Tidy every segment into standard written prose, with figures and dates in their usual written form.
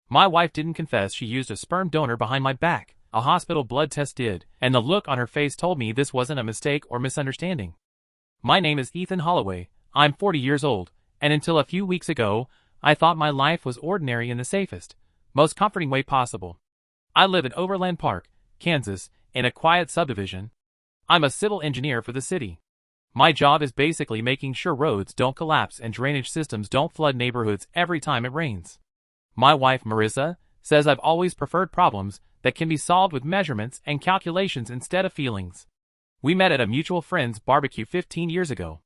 My wife didn't confess she used a sperm donor behind my back. A hospital blood test did, and the look on her face told me this wasn't a mistake or misunderstanding. My name is Ethan Holloway, I'm 40 years old, and until a few weeks ago, I thought my life was ordinary in the safest, most comforting way possible. I live in Overland Park, Kansas, in a quiet subdivision. I'm a civil engineer for the city. My job is basically making sure roads don't collapse and drainage systems don't flood neighborhoods every time it rains. My wife, Marissa, says I've always preferred problems that can be solved with measurements and calculations instead of feelings. We met at a mutual friend's barbecue 15 years ago.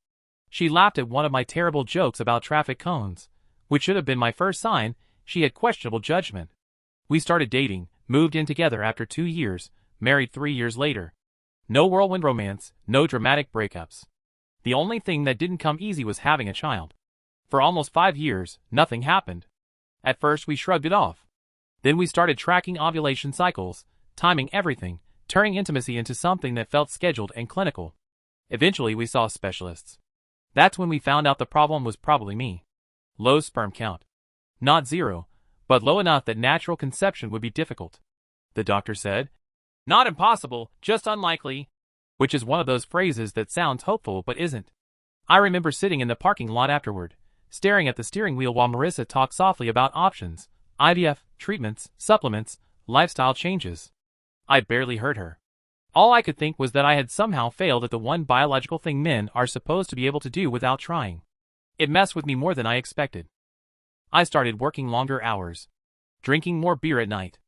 She laughed at one of my terrible jokes about traffic cones, which should have been my first sign she had questionable judgment. We started dating, moved in together after 2 years, married 3 years later. No whirlwind romance, no dramatic breakups. The only thing that didn't come easy was having a child. For almost 5 years, nothing happened. At first we shrugged it off. Then we started tracking ovulation cycles, timing everything, turning intimacy into something that felt scheduled and clinical. Eventually we saw specialists. That's when we found out the problem was probably me. Low sperm count. Not zero, but low enough that natural conception would be difficult. The doctor said, "Not impossible, just unlikely," which is one of those phrases that sounds hopeful but isn't. I remember sitting in the parking lot afterward, staring at the steering wheel while Marissa talked softly about options, IVF, treatments, supplements, lifestyle changes. I barely heard her. All I could think was that I had somehow failed at the one biological thing men are supposed to be able to do without trying. It messed with me more than I expected. I started working longer hours, drinking more beer at night,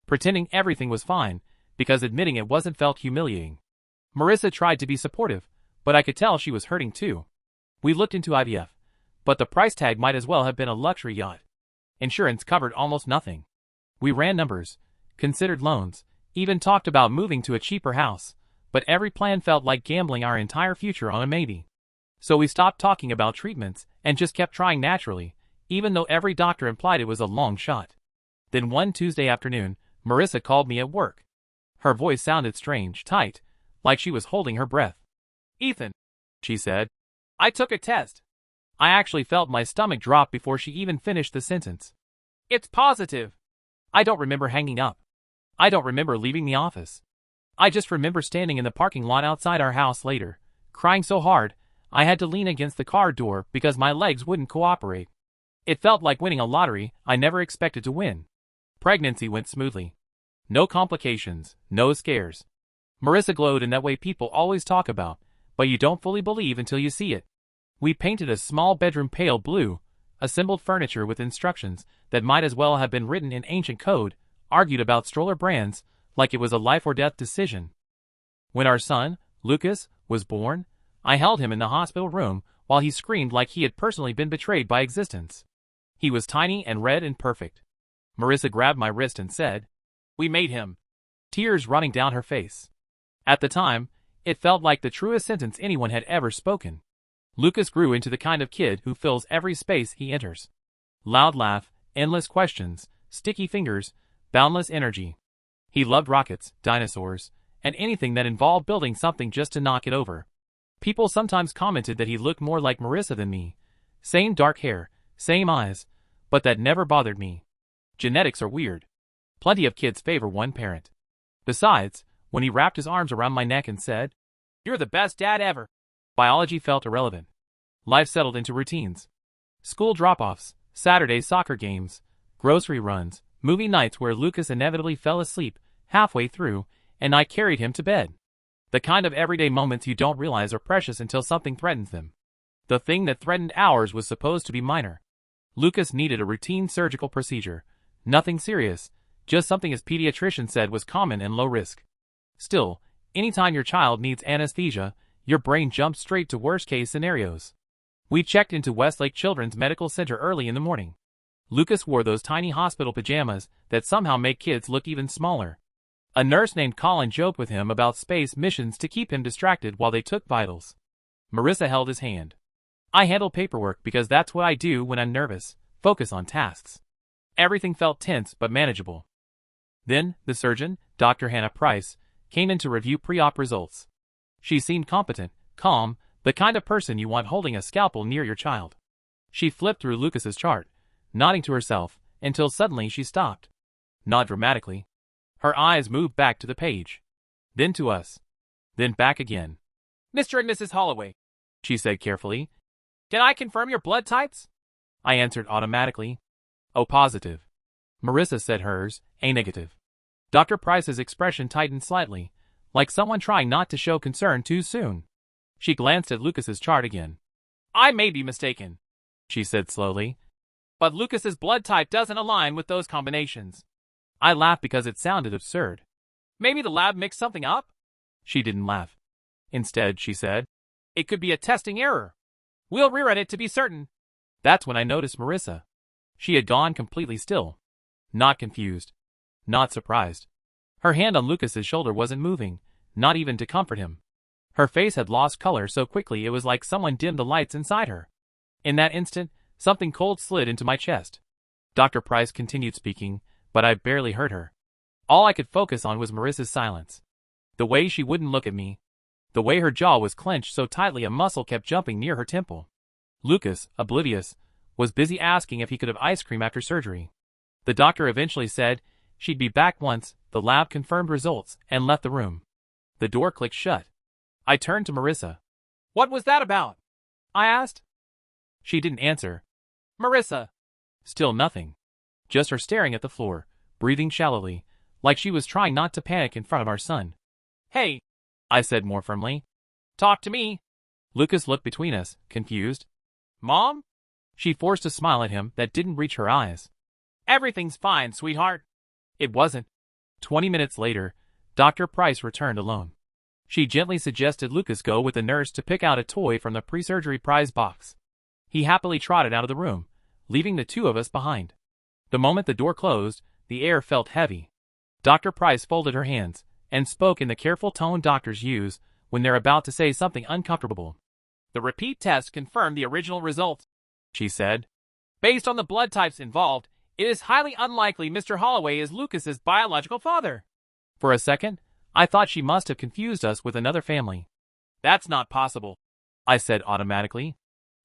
pretending everything was fine, because admitting it wasn't felt humiliating. Marissa tried to be supportive, but I could tell she was hurting too. We looked into IVF, but the price tag might as well have been a luxury yacht. Insurance covered almost nothing. We ran numbers, considered loans, even talked about moving to a cheaper house, but every plan felt like gambling our entire future on a maybe. So we stopped talking about treatments and just kept trying naturally, even though every doctor implied it was a long shot. Then one Tuesday afternoon, Marissa called me at work. Her voice sounded strange, tight, like she was holding her breath. "Ethan," she said, "I took a test." I actually felt my stomach drop before she even finished the sentence. "It's positive." I don't remember hanging up. I don't remember leaving the office. I just remember standing in the parking lot outside our house later, crying so hard, I had to lean against the car door because my legs wouldn't cooperate. It felt like winning a lottery I never expected to win. Pregnancy went smoothly. No complications, no scares. Marissa glowed in that way people always talk about, but you don't fully believe until you see it. We painted a small bedroom pale blue, assembled furniture with instructions that might as well have been written in ancient code, argued about stroller brands like it was a life or death decision. When our son, Lucas, was born, I held him in the hospital room while he screamed like he had personally been betrayed by existence. He was tiny and red and perfect. Marissa grabbed my wrist and said, "We made him," tears running down her face. At the time, it felt like the truest sentence anyone had ever spoken. Lucas grew into the kind of kid who fills every space he enters. Loud laugh, endless questions, sticky fingers, boundless energy. He loved rockets, dinosaurs, and anything that involved building something just to knock it over. People sometimes commented that he looked more like Marissa than me. Same dark hair, same eyes, but that never bothered me. Genetics are weird. Plenty of kids favor one parent. Besides, when he wrapped his arms around my neck and said, "You're the best dad ever," biology felt irrelevant. Life settled into routines. School drop-offs, Saturday soccer games, grocery runs, movie nights where Lucas inevitably fell asleep halfway through, and I carried him to bed. The kind of everyday moments you don't realize are precious until something threatens them. The thing that threatened ours was supposed to be minor. Lucas needed a routine surgical procedure. Nothing serious, just something his pediatrician said was common and low risk. Still, anytime your child needs anesthesia, your brain jumps straight to worst-case scenarios. We checked into Westlake Children's Medical Center early in the morning. Lucas wore those tiny hospital pajamas that somehow make kids look even smaller. A nurse named Colin joked with him about space missions to keep him distracted while they took vitals. Marissa held his hand. I handle paperwork because that's what I do when I'm nervous, focus on tasks. Everything felt tense but manageable. Then, the surgeon, Dr. Hannah Price, came in to review pre-op results. She seemed competent, calm, the kind of person you want holding a scalpel near your child. She flipped through Lucas's chart, nodding to herself, until suddenly she stopped. Not dramatically. Her eyes moved back to the page. Then to us. Then back again. "Mr. and Mrs. Holloway," she said carefully, "can I confirm your blood types?" I answered automatically. "Oh, positive." Marissa said hers, A negative. Dr. Price's expression tightened slightly, like someone trying not to show concern too soon. She glanced at Lucas's chart again. "I may be mistaken," she said slowly, "but Lucas's blood type doesn't align with those combinations." I laughed because it sounded absurd. "Maybe the lab mixed something up?" She didn't laugh. Instead, she said, "It could be a testing error. We'll rerun it to be certain." That's when I noticed Marissa. She had gone completely still. Not confused. Not surprised. Her hand on Lucas's shoulder wasn't moving, not even to comfort him. Her face had lost color so quickly it was like someone dimmed the lights inside her. In that instant, something cold slid into my chest. Dr. Price continued speaking, but I barely heard her. All I could focus on was Marissa's silence. The way she wouldn't look at me. The way her jaw was clenched so tightly a muscle kept jumping near her temple. Lucas, oblivious, was busy asking if he could have ice cream after surgery. The doctor eventually said she'd be back once the lab confirmed results and left the room. The door clicked shut. I turned to Marissa. "What was that about?" I asked. She didn't answer. "Marissa." Still nothing. Just her staring at the floor, breathing shallowly, like she was trying not to panic in front of our son. "Hey," I said more firmly. "Talk to me." Lucas looked between us, confused. "Mom?" She forced a smile at him that didn't reach her eyes. "Everything's fine, sweetheart." It wasn't. 20 minutes later, Dr. Price returned alone. She gently suggested Lucas go with the nurse to pick out a toy from the pre-surgery prize box. He happily trotted out of the room, leaving the two of us behind. The moment the door closed, the air felt heavy. Dr. Price folded her hands and spoke in the careful tone doctors use when they're about to say something uncomfortable. "The repeat test confirmed the original result," she said. "Based on the blood types involved, it is highly unlikely Mr. Holloway is Lucas's biological father." For a second, I thought she must have confused us with another family. "That's not possible," I said automatically.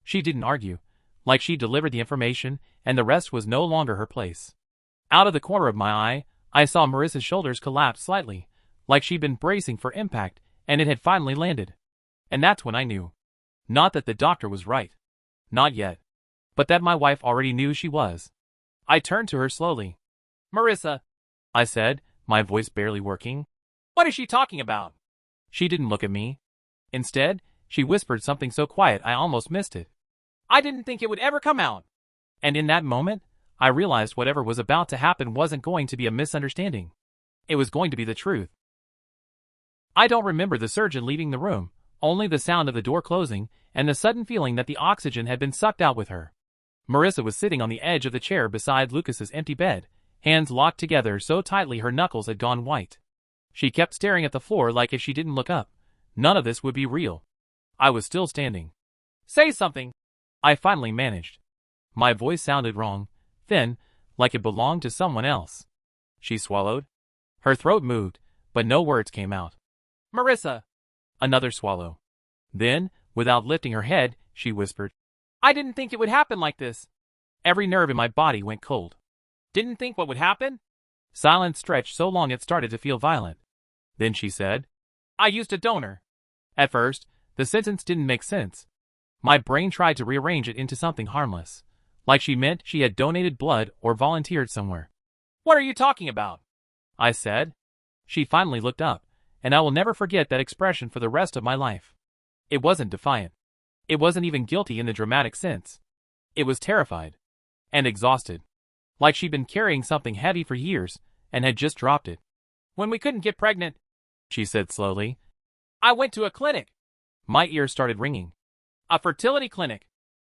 She didn't argue, like she delivered the information and the rest was no longer her place. Out of the corner of my eye, I saw Marissa's shoulders collapse slightly, like she'd been bracing for impact and it had finally landed. And that's when I knew. Not that the doctor was right. Not yet. But that my wife already knew she was. I turned to her slowly. "Marissa," I said, my voice barely working. "What is she talking about?" She didn't look at me. Instead, she whispered something so quiet I almost missed it. "I didn't think it would ever come out." And in that moment, I realized whatever was about to happen wasn't going to be a misunderstanding. It was going to be the truth. I don't remember the surgeon leaving the room, only the sound of the door closing and the sudden feeling that the oxygen had been sucked out with her. Marissa was sitting on the edge of the chair beside Lucas's empty bed, hands locked together so tightly her knuckles had gone white. She kept staring at the floor like if she didn't look up, none of this would be real. I was still standing. "Say something," I finally managed. My voice sounded wrong, thin, like it belonged to someone else. She swallowed. Her throat moved, but no words came out. "Marissa." Another swallow. Then, without lifting her head, she whispered, "I didn't think it would happen like this." Every nerve in my body went cold. "Didn't think what would happen?" Silence stretched so long it started to feel violent. Then she said, "I used a donor." At first, the sentence didn't make sense. My brain tried to rearrange it into something harmless, like she meant she had donated blood or volunteered somewhere. "What are you talking about?" I said. She finally looked up, and I will never forget that expression for the rest of my life. It wasn't defiant. It wasn't even guilty in the dramatic sense. It was terrified. And exhausted. Like she'd been carrying something heavy for years, and had just dropped it. "When we couldn't get pregnant," she said slowly, "I went to a clinic." My ears started ringing. "A fertility clinic."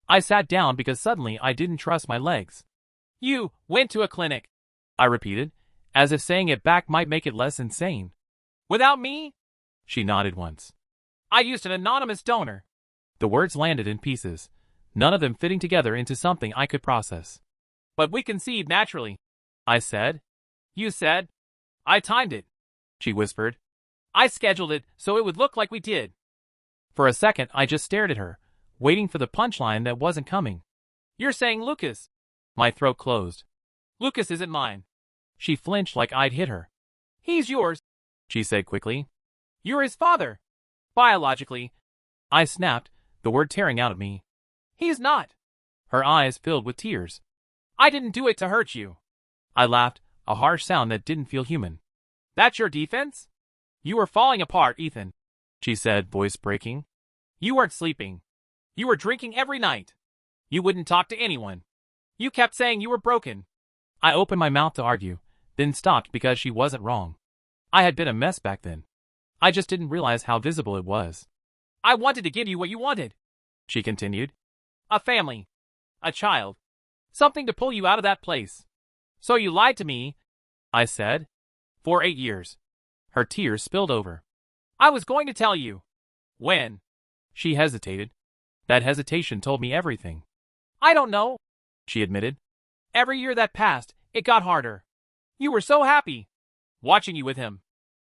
I sat down because suddenly I didn't trust my legs. "You went to a clinic," I repeated, as if saying it back might make it less insane. "Without me?" She nodded once. "I used an anonymous donor." The words landed in pieces, none of them fitting together into something I could process. "But we conceived naturally," I said. "You said." "I timed it," she whispered. "I scheduled it so it would look like we did." For a second I just stared at her, waiting for the punchline that wasn't coming. "You're saying Lucas." My throat closed. Lucas isn't mine. She flinched like I'd hit her. He's yours, she said quickly. You're his father. Biologically. I snapped, the word tearing out of me. He's not. Her eyes filled with tears. I didn't do it to hurt you. I laughed, a harsh sound that didn't feel human. That's your defense? You were falling apart, Ethan, she said, voice breaking. You weren't sleeping. You were drinking every night. You wouldn't talk to anyone. You kept saying you were broken. I opened my mouth to argue, then stopped because she wasn't wrong. I had been a mess back then. I just didn't realize how visible it was. I wanted to give you what you wanted, she continued. A family. A child. Something to pull you out of that place. So you lied to me, I said. For 8 years. Her tears spilled over. I was going to tell you. When? She hesitated. That hesitation told me everything. I don't know, she admitted. Every year that passed, it got harder. You were so happy. Watching you with him.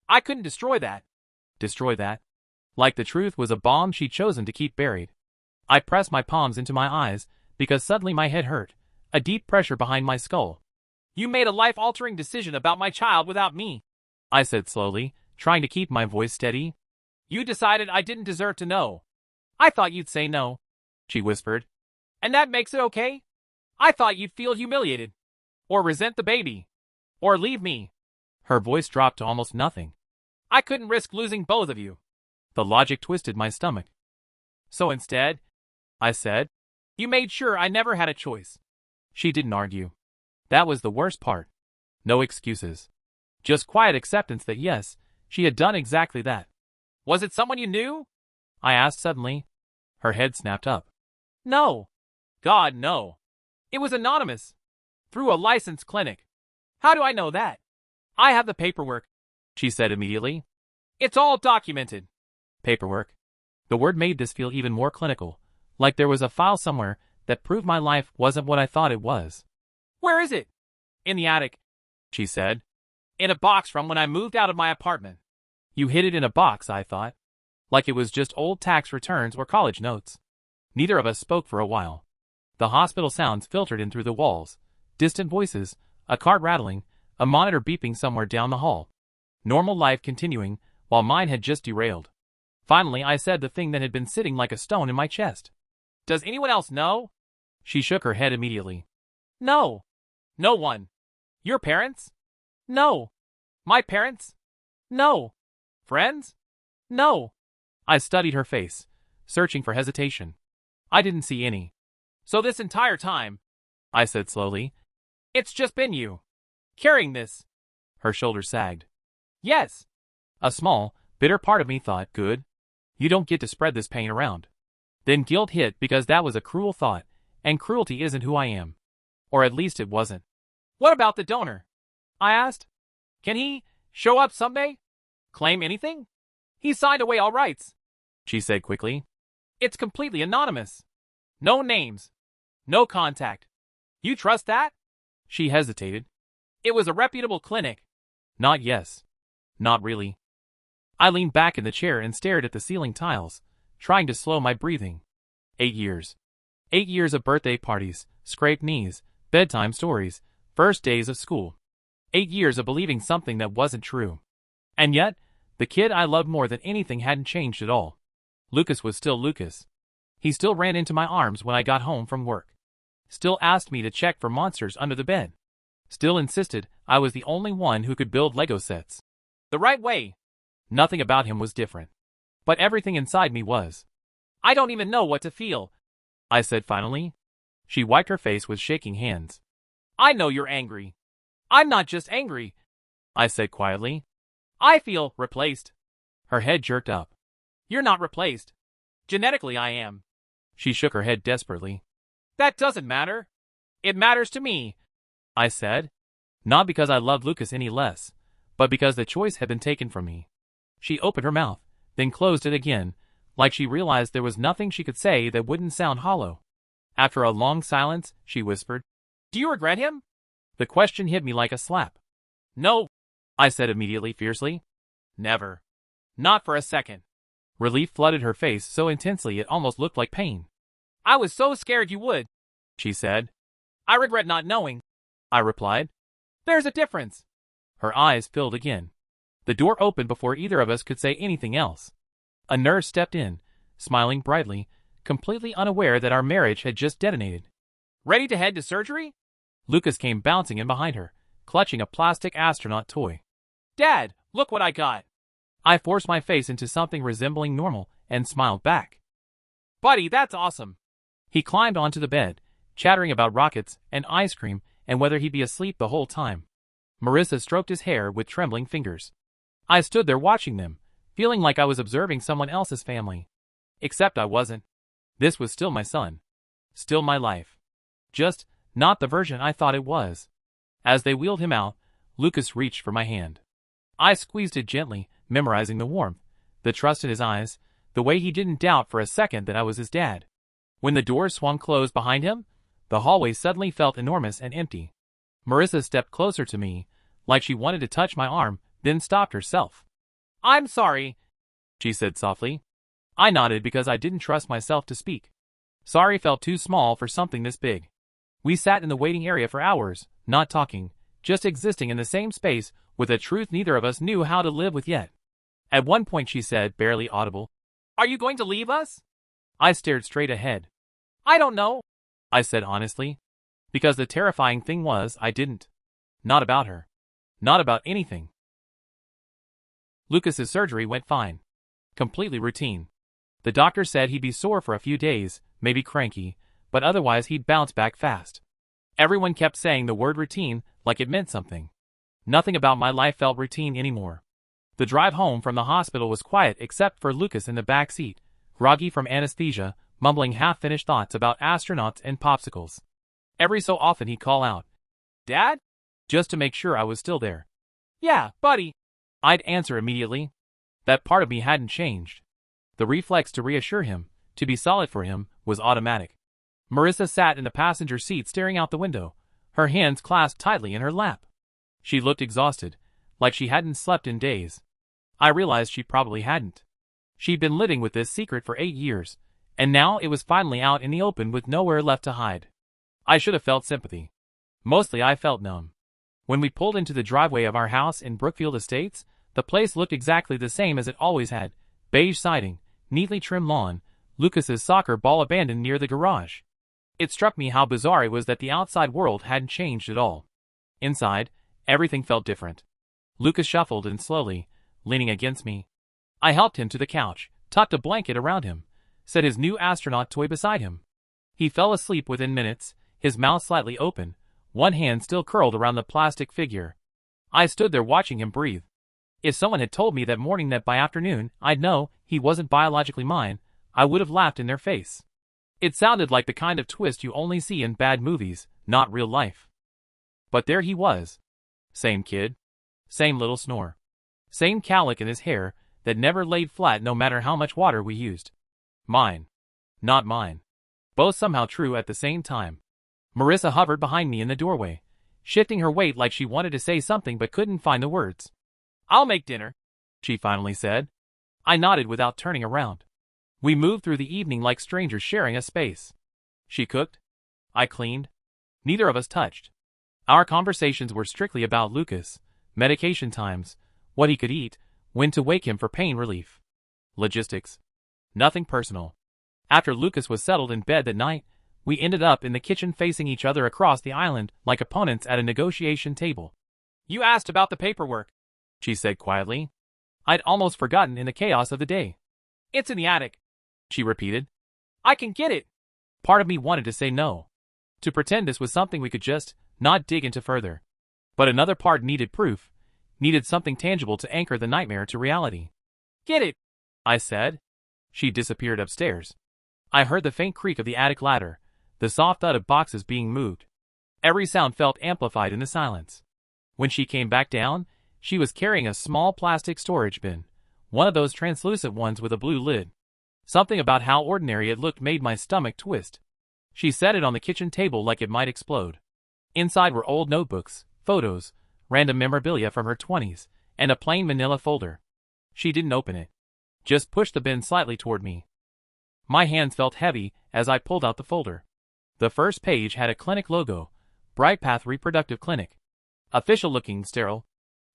I couldn't destroy that. Destroy that? Like the truth was a bomb she'd chosen to keep buried. I pressed my palms into my eyes, because suddenly my head hurt, a deep pressure behind my skull. You made a life-altering decision about my child without me, I said slowly, trying to keep my voice steady. You decided I didn't deserve to know. I thought you'd say no, she whispered. And that makes it okay? I thought you'd feel humiliated. Or resent the baby. Or leave me. Her voice dropped to almost nothing. I couldn't risk losing both of you. The logic twisted my stomach. So instead, I said, you made sure I never had a choice. She didn't argue. That was the worst part. No excuses. Just quiet acceptance that yes, she had done exactly that. Was it someone you knew? I asked suddenly. Her head snapped up. No. God, no. It was anonymous. Through a licensed clinic. How do I know that? I have the paperwork, she said immediately. It's all documented. Paperwork. The word made this feel even more clinical, like there was a file somewhere that proved my life wasn't what I thought it was. Where is it? In the attic, she said. In a box from when I moved out of my apartment. You hid it in a box, I thought. Like it was just old tax returns or college notes. Neither of us spoke for a while. The hospital sounds filtered in through the walls. Distant voices, a cart rattling, a monitor beeping somewhere down the hall. Normal life continuing, while mine had just derailed. Finally, I said the thing that had been sitting like a stone in my chest. Does anyone else know? She shook her head immediately. No. No one. Your parents? No. My parents? No. Friends? No. I studied her face, searching for hesitation. I didn't see any. So this entire time, I said slowly, it's just been you. Carrying this. Her shoulders sagged. Yes. A small, bitter part of me thought, good. You don't get to spread this pain around. Then guilt hit because that was a cruel thought, and cruelty isn't who I am. Or at least it wasn't. What about the donor? I asked. Can he show up someday? Claim anything? He signed away all rights, she said quickly. It's completely anonymous. No names. No contact. You trust that? She hesitated. It was a reputable clinic. Not yes. Not really. I leaned back in the chair and stared at the ceiling tiles, trying to slow my breathing. 8 years. 8 years of birthday parties, scraped knees, bedtime stories, first days of school. 8 years of believing something that wasn't true. And yet, the kid I loved more than anything hadn't changed at all. Lucas was still Lucas. He still ran into my arms when I got home from work. Still asked me to check for monsters under the bed. Still insisted I was the only one who could build Lego sets. The right way. Nothing about him was different. But everything inside me was. I don't even know what to feel, I said finally. She wiped her face with shaking hands. I know you're angry. I'm not just angry, I said quietly. I feel replaced. Her head jerked up. You're not replaced. Genetically I am. She shook her head desperately. That doesn't matter. It matters to me, I said. Not because I loved Lucas any less, but because the choice had been taken from me. She opened her mouth, then closed it again, like she realized there was nothing she could say that wouldn't sound hollow. After a long silence, she whispered, Do you regret him? The question hit me like a slap. No, I said immediately fiercely. Never. Not for a second. Relief flooded her face so intensely it almost looked like pain. I was so scared you would, she said. I regret not knowing. I replied. There's a difference. Her eyes filled again. The door opened before either of us could say anything else. A nurse stepped in, smiling brightly, completely unaware that our marriage had just detonated. Ready to head to surgery? Lucas came bouncing in behind her, clutching a plastic astronaut toy. Dad, look what I got. I forced my face into something resembling normal and smiled back. Buddy, that's awesome. He climbed onto the bed, chattering about rockets and ice cream and whether he'd be asleep the whole time. Marissa stroked his hair with trembling fingers. I stood there watching them, feeling like I was observing someone else's family. Except I wasn't. This was still my son. Still my life. Just not the version I thought it was. As they wheeled him out, Lucas reached for my hand. I squeezed it gently, memorizing the warmth, the trust in his eyes, the way he didn't doubt for a second that I was his dad. When the doors swung closed behind him, the hallway suddenly felt enormous and empty. Marissa stepped closer to me, like she wanted to touch my arm, then stopped herself. I'm sorry, she said softly. I nodded because I didn't trust myself to speak. Sorry felt too small for something this big. We sat in the waiting area for hours, not talking, just existing in the same space with a truth neither of us knew how to live with yet. At one point she said, barely audible, Are you going to leave us? I stared straight ahead. I don't know, I said honestly. Because the terrifying thing was I didn't. Not about her. Not about anything. Lucas's surgery went fine. Completely routine. The doctor said he'd be sore for a few days, maybe cranky, but otherwise he'd bounce back fast. Everyone kept saying the word routine like it meant something. Nothing about my life felt routine anymore. The drive home from the hospital was quiet except for Lucas in the back seat, groggy from anesthesia, mumbling half-finished thoughts about astronauts and popsicles. Every so often he'd call out, Dad? Just to make sure I was still there. Yeah, buddy. I'd answer immediately. That part of me hadn't changed. The reflex to reassure him, to be solid for him, was automatic. Marissa sat in the passenger seat staring out the window, her hands clasped tightly in her lap. She looked exhausted, like she hadn't slept in days. I realized she probably hadn't. She'd been living with this secret for 8 years, and now it was finally out in the open with nowhere left to hide. I should have felt sympathy. Mostly I felt numb. When we pulled into the driveway of our house in Brookfield Estates, the place looked exactly the same as it always had. Beige siding, neatly trimmed lawn, Lucas's soccer ball abandoned near the garage. It struck me how bizarre it was that the outside world hadn't changed at all. Inside, everything felt different. Lucas shuffled in slowly, leaning against me. I helped him to the couch, tucked a blanket around him, set his new astronaut toy beside him. He fell asleep within minutes, his mouth slightly open, one hand still curled around the plastic figure. I stood there watching him breathe. If someone had told me that morning that by afternoon I'd know he wasn't biologically mine, I would have laughed in their face. It sounded like the kind of twist you only see in bad movies, not real life. But there he was. Same kid. Same little snore. Same cowlick in his hair that never laid flat no matter how much water we used. Mine. Not mine. Both somehow true at the same time. Marissa hovered behind me in the doorway, shifting her weight like she wanted to say something but couldn't find the words. I'll make dinner, she finally said. I nodded without turning around. We moved through the evening like strangers sharing a space. She cooked. I cleaned. Neither of us touched. Our conversations were strictly about Lucas, medication times, what he could eat, when to wake him for pain relief. Logistics. Nothing personal. After Lucas was settled in bed that night, we ended up in the kitchen facing each other across the island like opponents at a negotiation table. You asked about the paperwork, she said quietly. I'd almost forgotten in the chaos of the day. It's in the attic, she repeated. I can get it. Part of me wanted to say no. To pretend this was something we could just not dig into further. But another part needed proof, needed something tangible to anchor the nightmare to reality. Get it, I said. She disappeared upstairs. I heard the faint creak of the attic ladder, the soft thud of boxes being moved. Every sound felt amplified in the silence. When she came back down, she was carrying a small plastic storage bin, one of those translucent ones with a blue lid. Something about how ordinary it looked made my stomach twist. She set it on the kitchen table like it might explode. Inside were old notebooks, photos, random memorabilia from her 20s, and a plain manila folder. She didn't open it. Just pushed the bin slightly toward me. My hands felt heavy as I pulled out the folder. The first page had a clinic logo, Bright Path Reproductive Clinic. Official-looking, sterile.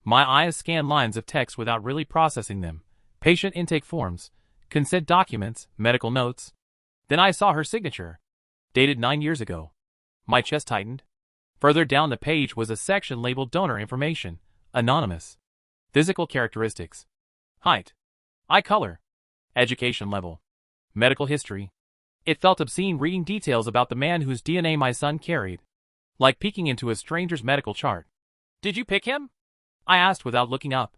My eyes scanned lines of text without really processing them. Patient intake forms, consent documents, medical notes. Then I saw her signature. Dated 9 years ago. My chest tightened. Further down the page was a section labeled Donor Information, Anonymous. Physical characteristics. Height. Eye color. Education level. Medical history. It felt obscene reading details about the man whose DNA my son carried. Like peeking into a stranger's medical chart. Did you pick him? I asked without looking up.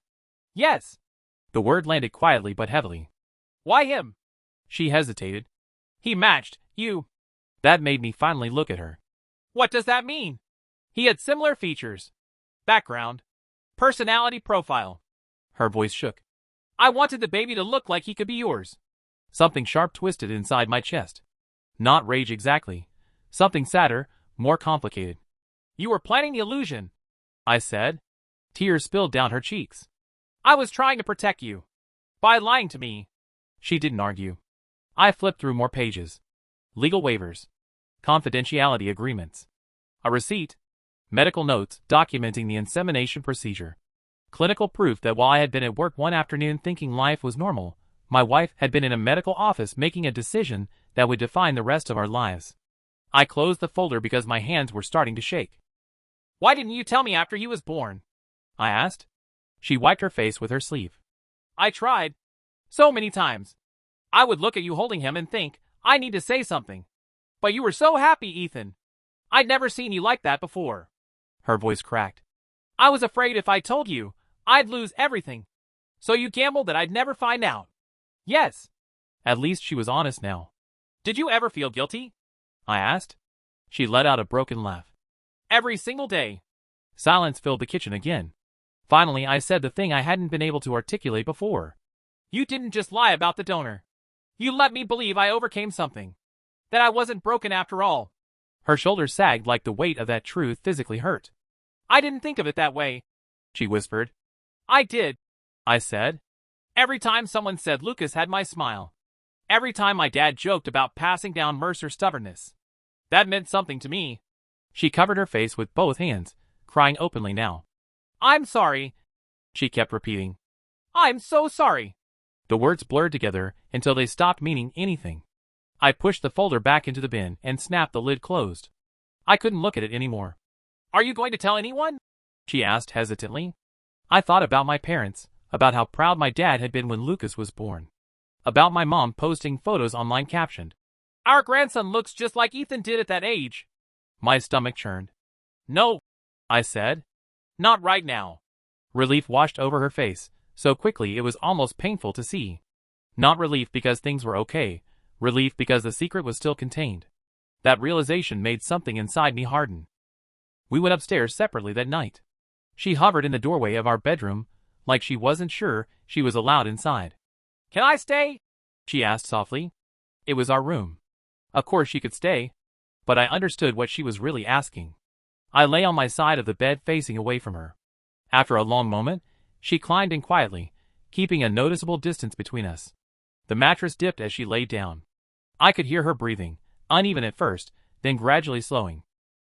Yes. The word landed quietly but heavily. Why him? She hesitated. He matched you. That made me finally look at her. What does that mean? He had similar features. Background. Personality profile. Her voice shook. I wanted the baby to look like he could be yours. Something sharp twisted inside my chest. Not rage exactly. Something sadder, more complicated. You were planning the illusion, I said. Tears spilled down her cheeks. I was trying to protect you. By lying to me. She didn't argue. I flipped through more pages. Legal waivers. Confidentiality agreements. A receipt. Medical notes documenting the insemination procedure. Clinical proof that while I had been at work one afternoon thinking life was normal, my wife had been in a medical office making a decision that would define the rest of our lives. I closed the folder because my hands were starting to shake. Why didn't you tell me after he was born? I asked. She wiped her face with her sleeve. I tried. So many times. I would look at you holding him and think, I need to say something. But you were so happy, Ethan. I'd never seen you like that before. Her voice cracked. I was afraid if I told you, I'd lose everything. So you gambled that I'd never find out. Yes. At least she was honest now. Did you ever feel guilty? I asked. She let out a broken laugh. Every single day. Silence filled the kitchen again. Finally, I said the thing I hadn't been able to articulate before. You didn't just lie about the donor. You let me believe I overcame something. That I wasn't broken after all. Her shoulders sagged like the weight of that truth physically hurt. I didn't think of it that way, she whispered. I did, I said. Every time someone said Lucas had my smile. Every time my dad joked about passing down Mercer's stubbornness. That meant something to me. She covered her face with both hands, crying openly now. I'm sorry, she kept repeating. I'm so sorry. The words blurred together until they stopped meaning anything. I pushed the folder back into the bin and snapped the lid closed. I couldn't look at it anymore. Are you going to tell anyone? She asked hesitantly. I thought about my parents, about how proud my dad had been when Lucas was born. About my mom posting photos online captioned, Our grandson looks just like Ethan did at that age. My stomach churned. No, I said. Not right now. Relief washed over her face, so quickly it was almost painful to see. Not relief because things were okay, relief because the secret was still contained. That realization made something inside me harden. We went upstairs separately that night. She hovered in the doorway of our bedroom, like she wasn't sure she was allowed inside. Can I stay? She asked softly. It was our room. Of course she could stay, but I understood what she was really asking. I lay on my side of the bed facing away from her. After a long moment, she climbed in quietly, keeping a noticeable distance between us. The mattress dipped as she laid down. I could hear her breathing, uneven at first, then gradually slowing.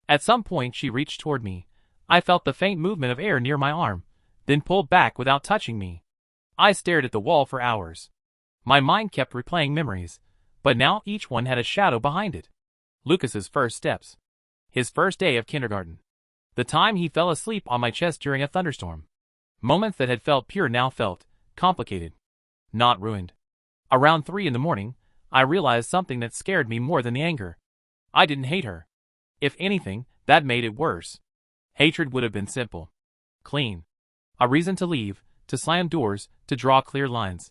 At some point she reached toward me. I felt the faint movement of air near my arm, then pulled back without touching me. I stared at the wall for hours. My mind kept replaying memories, but now each one had a shadow behind it. Lucas's first steps. His first day of kindergarten. The time he fell asleep on my chest during a thunderstorm. Moments that had felt pure now felt complicated. Not ruined. Around 3 in the morning, I realized something that scared me more than the anger. I didn't hate her. If anything, that made it worse. Hatred would have been simple. Clean. A reason to leave, to slam doors, to draw clear lines.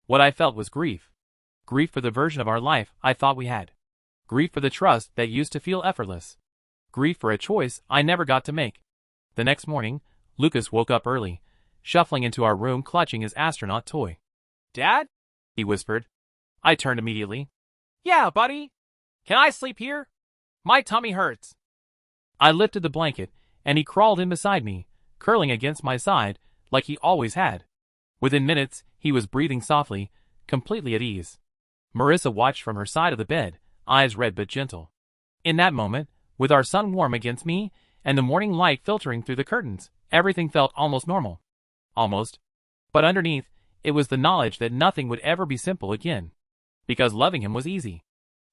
What I felt was grief. Grief for the version of our life I thought we had. Grief for the trust that used to feel effortless. Grief for a choice I never got to make. The next morning, Lucas woke up early, shuffling into our room clutching his astronaut toy. Dad? He whispered. I turned immediately. Yeah, buddy. Can I sleep here? My tummy hurts. I lifted the blanket, and he crawled in beside me, curling against my side, like he always had. Within minutes, he was breathing softly, completely at ease. Marissa watched from her side of the bed, eyes red but gentle. In that moment, With our sun warm against me, and the morning light filtering through the curtains, everything felt almost normal. Almost. But underneath, it was the knowledge that nothing would ever be simple again. Because loving him was easy.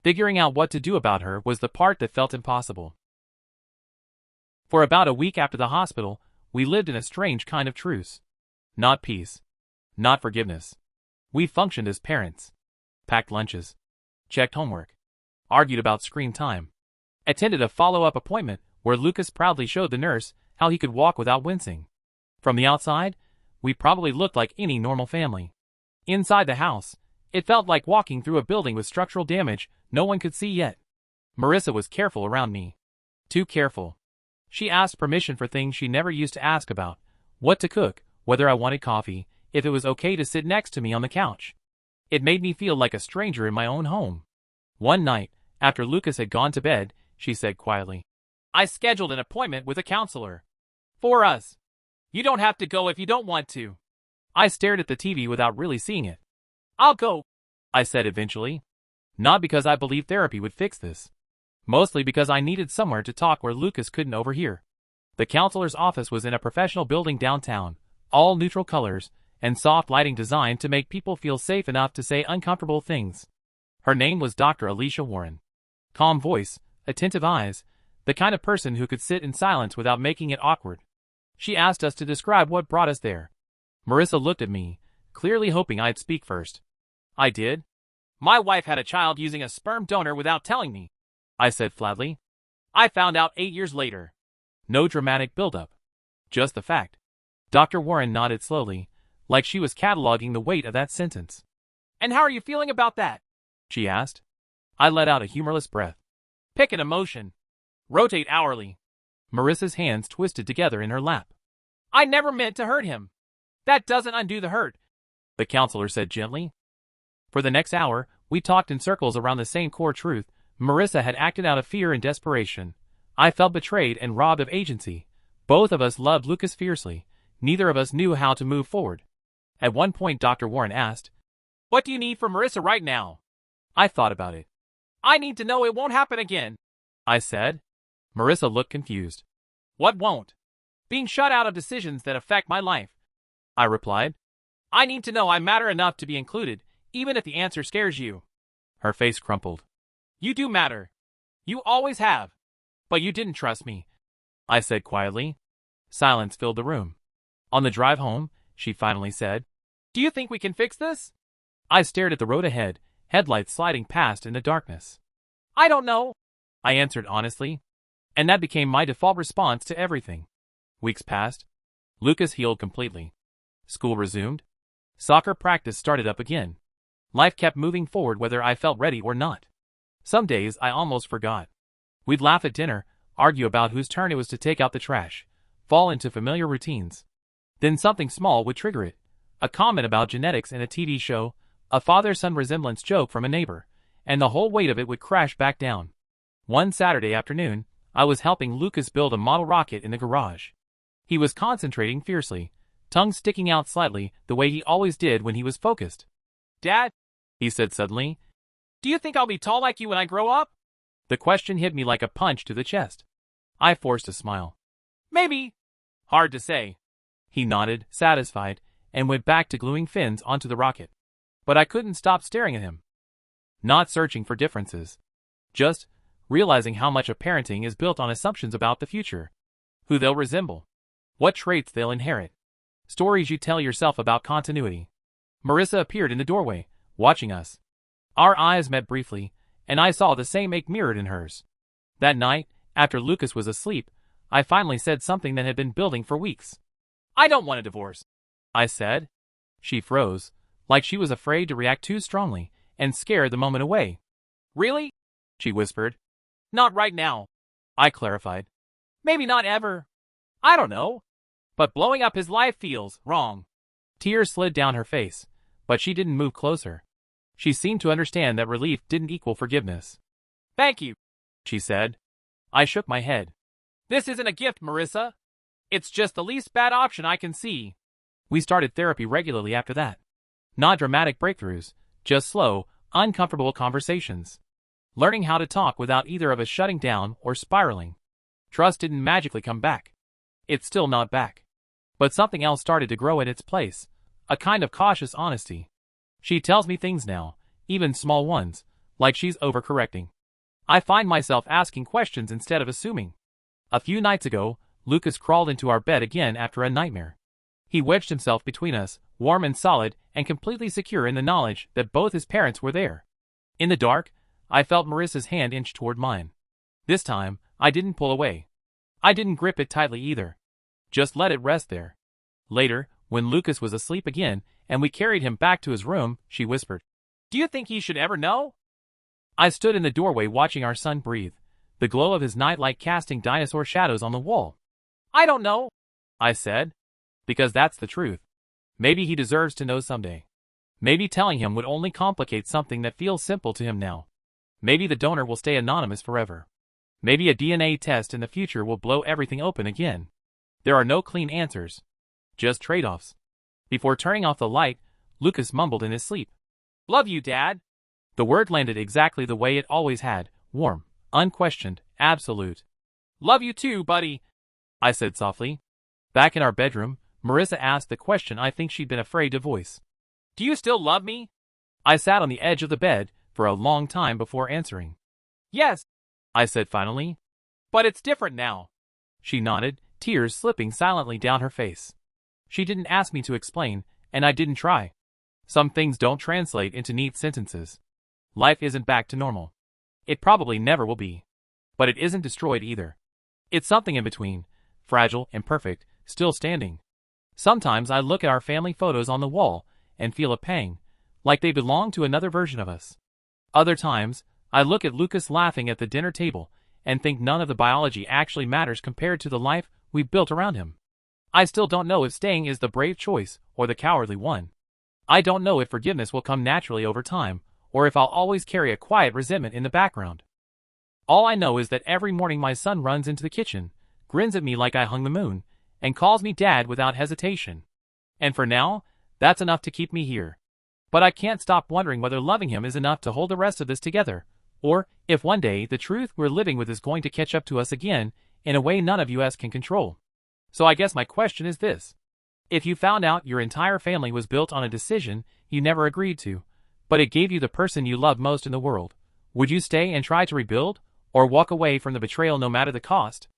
Figuring out what to do about her was the part that felt impossible. For about a week after the hospital, we lived in a strange kind of truce. Not peace. Not forgiveness. We functioned as parents. Packed lunches. Checked homework. Argued about screen time. Attended a follow-up appointment where Lucas proudly showed the nurse how he could walk without wincing. From the outside, we probably looked like any normal family. Inside the house, it felt like walking through a building with structural damage no one could see yet. Marissa was careful around me. Too careful. She asked permission for things she never used to ask about. What to cook, whether I wanted coffee, if it was okay to sit next to me on the couch. It made me feel like a stranger in my own home. One night, after Lucas had gone to bed, she said quietly, "I scheduled an appointment with a counselor. For us. You don't have to go if you don't want to." I stared at the TV without really seeing it. "I'll go," I said eventually. Not because I believed therapy would fix this. Mostly because I needed somewhere to talk where Lucas couldn't overhear. The counselor's office was in a professional building downtown, all neutral colors, and soft lighting designed to make people feel safe enough to say uncomfortable things. Her name was Dr. Alicia Warren. Calm voice, attentive eyes, the kind of person who could sit in silence without making it awkward. She asked us to describe what brought us there. Marissa looked at me, clearly hoping I'd speak first. I did. "My wife had a child using a sperm donor without telling me," I said flatly. "I found out 8 years later." No dramatic build-up. Just the fact. Dr. Warren nodded slowly, like she was cataloging the weight of that sentence. "And how are you feeling about that?" she asked. I let out a humorless breath. "Pick an emotion. Rotate hourly." Marissa's hands twisted together in her lap. "I never meant to hurt him. That doesn't undo the hurt," the counselor said gently. For the next hour, we talked in circles around the same core truth. Marissa had acted out of fear and desperation. I felt betrayed and robbed of agency. Both of us loved Lucas fiercely. Neither of us knew how to move forward. At one point, Dr. Warren asked, "What do you need from Marissa right now?" I thought about it. "I need to know it won't happen again," I said. Marissa looked confused. "What won't?" "Being shut out of decisions that affect my life," I replied. "I need to know I matter enough to be included, even if the answer scares you." Her face crumpled. "You do matter. You always have. But you didn't trust me," I said quietly. Silence filled the room. On the drive home, she finally said, "Do you think we can fix this?" I stared at the road ahead, headlights sliding past in the darkness. "I don't know," I answered honestly. And that became my default response to everything. Weeks passed. Lucas healed completely. School resumed. Soccer practice started up again. Life kept moving forward whether I felt ready or not. Some days I almost forgot. We'd laugh at dinner, argue about whose turn it was to take out the trash, fall into familiar routines. Then something small would trigger it. A comment about genetics in a TV show, a father-son resemblance joke from a neighbor, and the whole weight of it would crash back down. One Saturday afternoon, I was helping Lucas build a model rocket in the garage. He was concentrating fiercely, tongue sticking out slightly the way he always did when he was focused. "Dad," he said suddenly, "do you think I'll be tall like you when I grow up?" The question hit me like a punch to the chest. I forced a smile. "Maybe. Hard to say." He nodded, satisfied, and went back to gluing fins onto the rocket. But I couldn't stop staring at him. Not searching for differences. Just realizing how much of parenting is built on assumptions about the future. Who they'll resemble. What traits they'll inherit. Stories you tell yourself about continuity. Marissa appeared in the doorway, watching us. Our eyes met briefly, and I saw the same ache mirrored in hers. That night, after Lucas was asleep, I finally said something that had been building for weeks. "I don't want a divorce," I said. She froze, like she was afraid to react too strongly, and scared the moment away. "Really?" she whispered. "Not right now," I clarified. "Maybe not ever. I don't know. But blowing up his life feels wrong." Tears slid down her face, but she didn't move closer. She seemed to understand that relief didn't equal forgiveness. "Thank you," she said. I shook my head. "This isn't a gift, Marissa. It's just the least bad option I can see." We started therapy regularly after that. Not dramatic breakthroughs, just slow, uncomfortable conversations. learning how to talk without either of us shutting down or spiraling. Trust didn't magically come back. It's still not back. But something else started to grow in its place, a kind of cautious honesty. She tells me things now, even small ones, like she's overcorrecting. I find myself asking questions instead of assuming. A few nights ago, Lucas crawled into our bed again after a nightmare. He wedged himself between us, warm and solid and completely secure in the knowledge that both his parents were there. In the dark, I felt Marissa's hand inch toward mine. This time, I didn't pull away. I didn't grip it tightly either. Just let it rest there. Later, when Lucas was asleep again and we carried him back to his room, she whispered, "Do you think he should ever know?" I stood in the doorway watching our son breathe, the glow of his nightlight casting dinosaur shadows on the wall. "I don't know," I said, because that's the truth. Maybe he deserves to know someday. Maybe telling him would only complicate something that feels simple to him now. Maybe the donor will stay anonymous forever. Maybe a DNA test in the future will blow everything open again. There are no clean answers. Just trade-offs. Before turning off the light, Lucas mumbled in his sleep, "Love you, Dad." The word landed exactly the way it always had, warm, unquestioned, absolute. "Love you too, buddy," I said softly. Back in our bedroom, Marissa asked the question I think she'd been afraid to voice. "Do you still love me?" I sat on the edge of the bed for a long time before answering. "Yes," I said finally. "But it's different now." She nodded, tears slipping silently down her face. She didn't ask me to explain, and I didn't try. Some things don't translate into neat sentences. Life isn't back to normal. It probably never will be. But it isn't destroyed either. It's something in between, fragile, imperfect, still standing. Sometimes I look at our family photos on the wall and feel a pang, like they belong to another version of us. Other times, I look at Lucas laughing at the dinner table and think none of the biology actually matters compared to the life we've built around him. I still don't know if staying is the brave choice or the cowardly one. I don't know if forgiveness will come naturally over time, or if I'll always carry a quiet resentment in the background. All I know is that every morning my son runs into the kitchen, grins at me like I hung the moon, and calls me Dad without hesitation. And for now, that's enough to keep me here. But I can't stop wondering whether loving him is enough to hold the rest of this together, or if one day the truth we're living with is going to catch up to us again in a way none of us can control. So I guess my question is this. If you found out your entire family was built on a decision you never agreed to, but it gave you the person you love most in the world, would you stay and try to rebuild, or walk away from the betrayal no matter the cost?